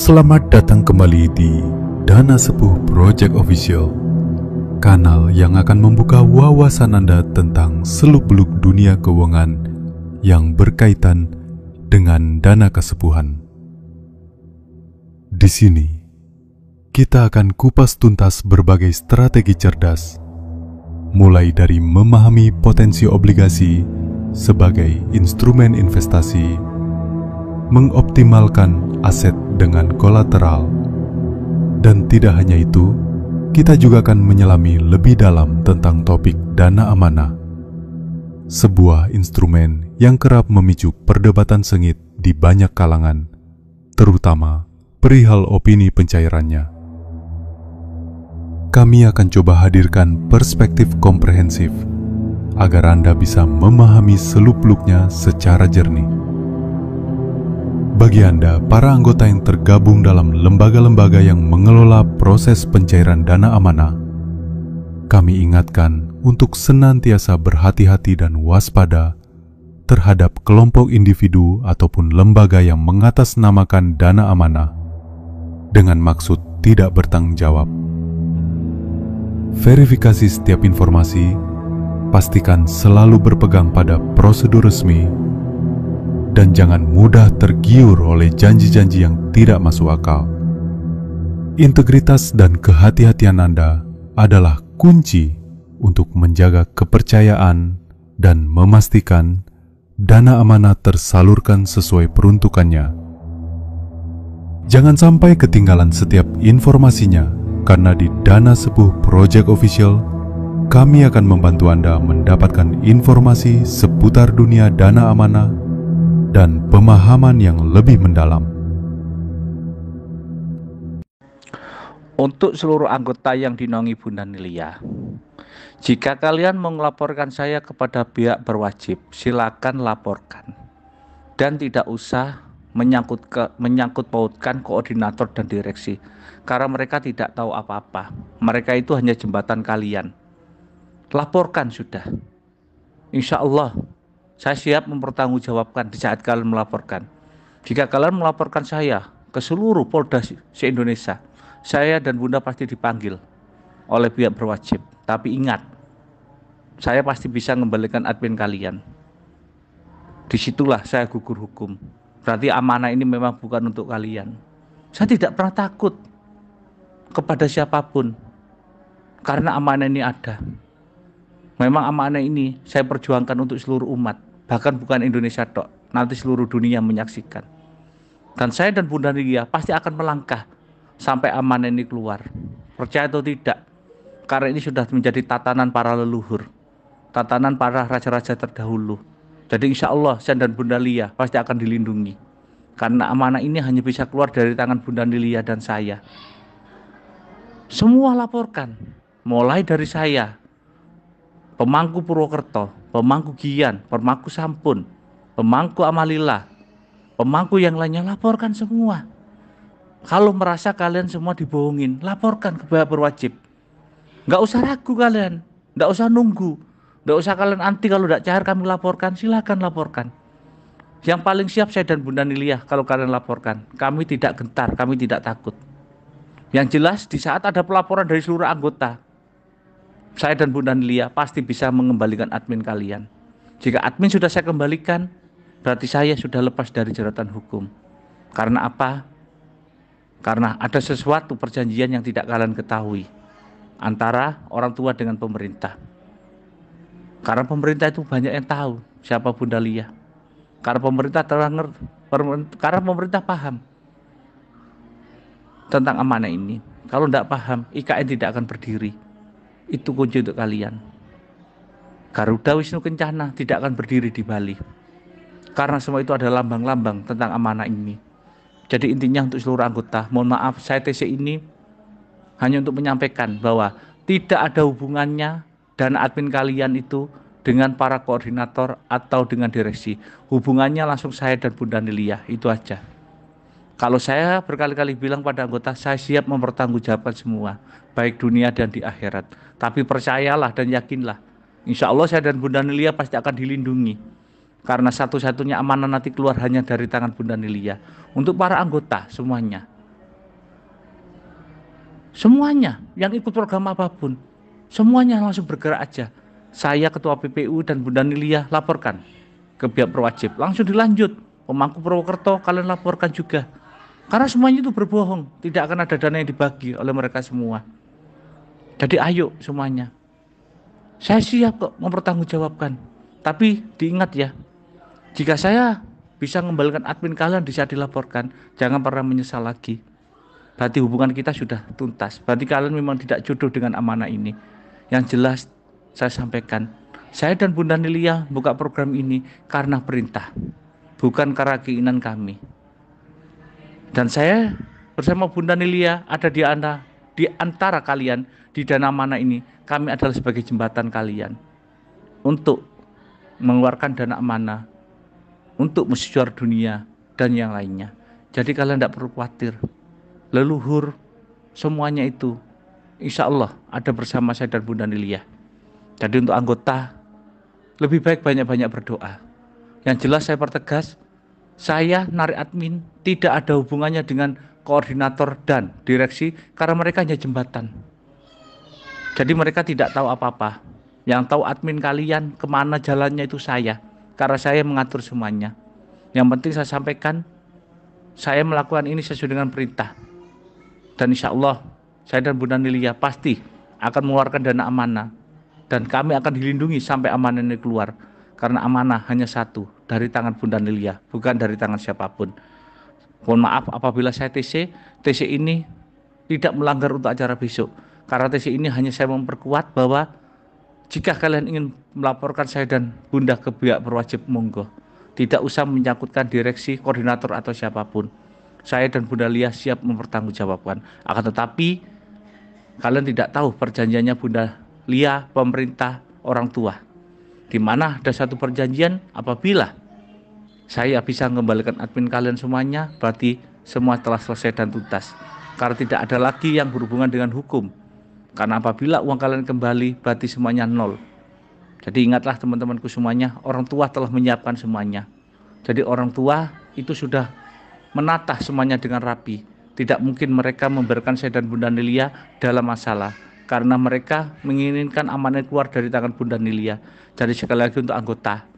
Selamat datang kembali di Dana Sepuh Project Official, kanal yang akan membuka wawasan Anda tentang seluk-beluk dunia keuangan yang berkaitan dengan dana kesepuhan. Di sini, kita akan kupas tuntas berbagai strategi cerdas, mulai dari memahami potensi obligasi sebagai instrumen investasi, mengoptimalkan aset dengan kolateral, dan tidak hanya itu, kita juga akan menyelami lebih dalam tentang topik dana amanah, sebuah instrumen yang kerap memicu perdebatan sengit di banyak kalangan, terutama perihal opini pencairannya. Kami akan coba hadirkan perspektif komprehensif agar Anda bisa memahami seluk-beluknya secara jernih. Bagi Anda, para anggota yang tergabung dalam lembaga-lembaga yang mengelola proses pencairan dana amanah, kami ingatkan untuk senantiasa berhati-hati dan waspada terhadap kelompok individu ataupun lembaga yang mengatasnamakan dana amanah dengan maksud tidak bertanggung jawab. Verifikasi setiap informasi, pastikan selalu berpegang pada prosedur resmi, dan jangan mudah tergiur oleh janji-janji yang tidak masuk akal. Integritas dan kehati-hatian Anda adalah kunci untuk menjaga kepercayaan dan memastikan dana amanah tersalurkan sesuai peruntukannya. Jangan sampai ketinggalan setiap informasinya, karena di Dana Sepuh Project Official, kami akan membantu Anda mendapatkan informasi seputar dunia dana amanah dan pemahaman yang lebih mendalam. Untuk seluruh anggota yang dinaungi Bunda Nilia, jika kalian mau melaporkan saya kepada pihak berwajib, silakan laporkan. Dan tidak usah menyangkut pautkan koordinator dan direksi, karena mereka tidak tahu apa-apa. Mereka itu hanya jembatan kalian. Laporkan sudah. Insya Allah saya siap mempertanggungjawabkan di saat kalian melaporkan. Jika kalian melaporkan saya ke seluruh Polda se-Indonesia, saya dan Bunda pasti dipanggil oleh pihak berwajib. Tapi ingat, saya pasti bisa mengembalikan admin kalian. Disitulah saya gugur hukum. Berarti amanah ini memang bukan untuk kalian. Saya tidak pernah takut kepada siapapun, karena amanah ini ada. Memang amanah ini saya perjuangkan untuk seluruh umat, bahkan bukan Indonesia tok, nanti seluruh dunia menyaksikan. Dan saya dan Bunda Nilia pasti akan melangkah sampai amanah ini keluar. Percaya atau tidak, karena ini sudah menjadi tatanan para leluhur, tatanan para raja-raja terdahulu. Jadi insya Allah saya dan Bunda Nilia pasti akan dilindungi, karena amanah ini hanya bisa keluar dari tangan Bunda Nilia dan saya. Semua laporkan, mulai dari saya, pemangku Purwokerto, pemangku Gian, pemangku Sampun, pemangku Amalila, pemangku yang lainnya, laporkan semua. Kalau merasa kalian semua dibohongin, laporkan ke pihak berwajib. Nggak usah ragu kalian, nggak usah nunggu, nggak usah kalian anti kalau nggak cair kami laporkan, silakan laporkan. Yang paling siap saya dan Bunda Nilia kalau kalian laporkan. Kami tidak gentar, kami tidak takut. Yang jelas di saat ada pelaporan dari seluruh anggota, saya dan Bunda Nilia pasti bisa mengembalikan admin kalian. Jika admin sudah saya kembalikan, berarti saya sudah lepas dari jeratan hukum. Karena apa? Karena ada sesuatu perjanjian yang tidak kalian ketahui antara orang tua dengan pemerintah. Karena pemerintah itu banyak yang tahu siapa Bunda Lia. Karena pemerintah karena pemerintah paham tentang amanah ini. Kalau tidak paham, IKN tidak akan berdiri. Itu kunci untuk kalian. Garuda Wisnu Kencana tidak akan berdiri di Bali, karena semua itu adalah lambang-lambang tentang amanah ini. Jadi intinya untuk seluruh anggota, mohon maaf saya TC ini hanya untuk menyampaikan bahwa tidak ada hubungannya dana admin kalian itu dengan para koordinator atau dengan direksi. Hubungannya langsung saya dan Bunda Nilia, itu aja. Kalau saya berkali-kali bilang pada anggota, saya siap mempertanggungjawabkan semua, baik dunia dan di akhirat. Tapi percayalah dan yakinlah, insya Allah saya dan Bunda Nilia pasti akan dilindungi. Karena satu-satunya amanah nanti keluar hanya dari tangan Bunda Nilia. Untuk para anggota semuanya, Semuanya yang ikut program apapun, semuanya langsung bergerak aja. Saya ketua PPU dan Bunda Nilia laporkan ke pihak berwajib. Langsung dilanjut. Pemangku Purwokerto kalian laporkan juga. Karena semuanya itu berbohong. Tidak akan ada dana yang dibagi oleh mereka semua. Jadi ayo semuanya. Saya siap kok mempertanggungjawabkan. Tapi diingat ya, jika saya bisa mengembalikan admin kalian bisa dilaporkan, jangan pernah menyesal lagi. Berarti hubungan kita sudah tuntas. Berarti kalian memang tidak jodoh dengan amanah ini. Yang jelas saya sampaikan, saya dan Bunda Nilia buka program ini karena perintah, bukan karena keinginan kami. Dan saya bersama Bunda Nilia ada di antara kalian di dana amanah ini. Kami adalah sebagai jembatan kalian untuk mengeluarkan dana amanah, untuk musyawarah dunia dan yang lainnya. Jadi kalian tidak perlu khawatir. Leluhur semuanya itu insya Allah ada bersama saya dan Bunda Nilia. Jadi untuk anggota lebih baik banyak-banyak berdoa. Yang jelas saya pertegas, saya narik admin tidak ada hubungannya dengan koordinator dan direksi karena mereka hanya jembatan. Jadi mereka tidak tahu apa-apa. Yang tahu admin kalian kemana jalannya itu saya, karena saya mengatur semuanya. Yang penting saya sampaikan, saya melakukan ini sesuai dengan perintah. Dan insya Allah saya dan Bunda Nilia pasti akan mengeluarkan dana amanah. Dan kami akan dilindungi sampai amanah ini keluar. Karena amanah hanya satu, dari tangan Bunda Nilia, bukan dari tangan siapapun. Mohon maaf apabila saya TC ini tidak melanggar untuk acara besok. Karena TC ini hanya saya memperkuat bahwa jika kalian ingin melaporkan saya dan Bunda ke pihak berwajib, monggo. Tidak usah menyangkutkan direksi, koordinator atau siapapun. Saya dan Bunda Nilia siap mempertanggungjawabkan. Akan tetapi kalian tidak tahu perjanjiannya Bunda Nilia, pemerintah, orang tua. Di mana ada satu perjanjian, apabila saya bisa mengembalikan admin kalian semuanya, berarti semua telah selesai dan tuntas. Karena tidak ada lagi yang berhubungan dengan hukum. Karena apabila uang kalian kembali, berarti semuanya nol. Jadi ingatlah teman-temanku semuanya, orang tua telah menyiapkan semuanya. Jadi orang tua itu sudah menata semuanya dengan rapi. Tidak mungkin mereka memberikan saya dan Bunda Nilia dalam masalah. Karena mereka menginginkan amanah keluar dari tangan Bunda Nilia. Jadi sekali lagi untuk anggota,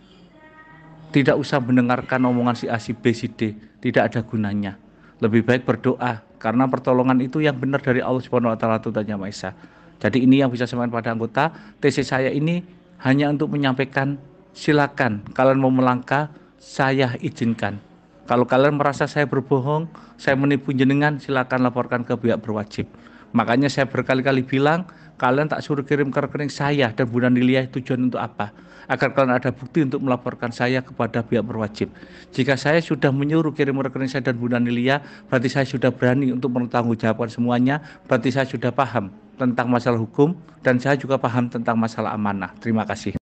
tidak usah mendengarkan omongan si A, si B, si D. Tidak ada gunanya. Lebih baik berdoa. Karena pertolongan itu yang benar dari Allah Subhanahu wa taala Tuhan Yang Maha Esa. Jadi ini yang bisa saya sampaikan pada anggota. TC saya ini hanya untuk menyampaikan, silakan kalian mau melangkah, saya izinkan. Kalau kalian merasa saya berbohong, saya menipu jenengan, silakan laporkan ke pihak berwajib. Makanya saya berkali-kali bilang, kalian tak suruh kirim ke rekening saya dan Bunda Nilia tujuan untuk apa? Agar kalian ada bukti untuk melaporkan saya kepada pihak berwajib. Jika saya sudah menyuruh kirim rekening saya dan Bunda Nilia, berarti saya sudah berani untuk mempertanggungjawabkan semuanya, berarti saya sudah paham tentang masalah hukum, dan saya juga paham tentang masalah amanah. Terima kasih.